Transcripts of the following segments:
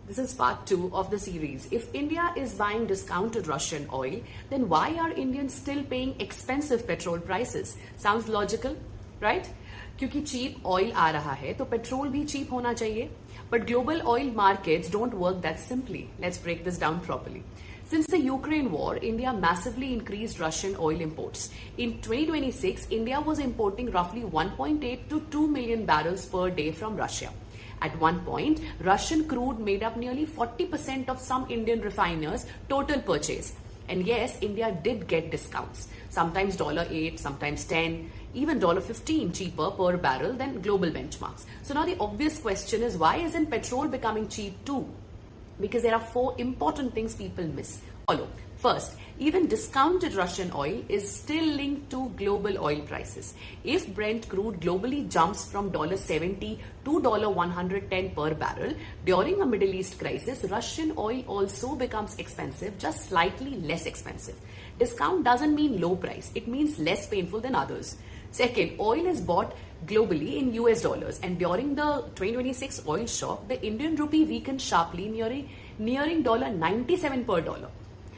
This is part 2 of the series. If India is buying discounted Russian oil, then why are Indians still paying expensive petrol prices? Sounds logical, right? क्योंकि cheap oil आ रहा है तो petrol भी cheap होना चाहिए. But global oil markets don't work that simply. Let's break this down properly. Since the Ukraine war, India massively increased Russian oil imports. In 2026, India was importing roughly 1.8 to 2 million barrels per day from Russia. At one point, Russian crude made up nearly 40% of some Indian refiners' total purchase. And yes, India did get discounts. Sometimes $8, sometimes 10, even $15 cheaper per barrel than global benchmarks. So now the obvious question is, why isn't petrol becoming cheap too? Because there are 4 important things people miss. Follow. First, even discounted Russian oil is still linked to global oil prices. If Brent crude globally jumps from $70 to $110 per barrel during a Middle East crisis, Russian oil also becomes expensive, just slightly less expensive. Discount doesn't mean low price, it means less painful than others. Second, oil is bought globally in US dollars, and during the 2026 oil shock, the Indian rupee weakened sharply, nearing $97 per dollar.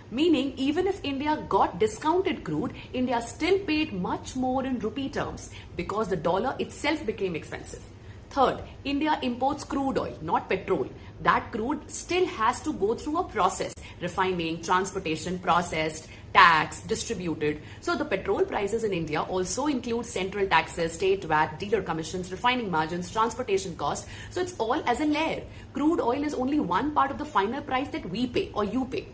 Meaning, even if India got discounted crude, India still paid much more in rupee terms because the dollar itself became expensive. Third, India imports crude oil, not petrol. That crude still has to go through a process: refining, transportation, processed, taxed, distributed. So the petrol prices in India also include central taxes, state VAT, dealer commissions, refining margins, transportation costs. So it's all as a layer. Crude oil is only one part of the final price that we pay or you pay.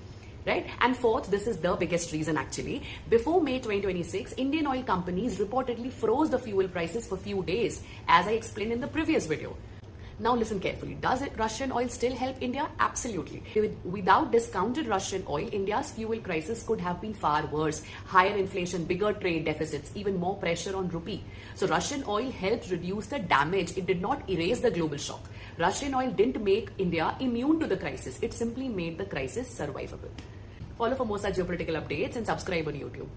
Right? And fourth, this is the biggest reason actually. Before May 2026, Indian oil companies reportedly froze the fuel prices for few days, as I explained in the previous video. Now listen carefully. Does Russian oil still help India? Absolutely. Without discounted Russian oil, India's fuel crisis could have been far worse. Higher inflation, bigger trade deficits, even more pressure on rupee. So Russian oil helped reduce the damage. It did not erase the global shock. Russian oil didn't make India immune to the crisis. It simply made the crisis survivable. Follow for more such geopolitical updates and subscribe on YouTube.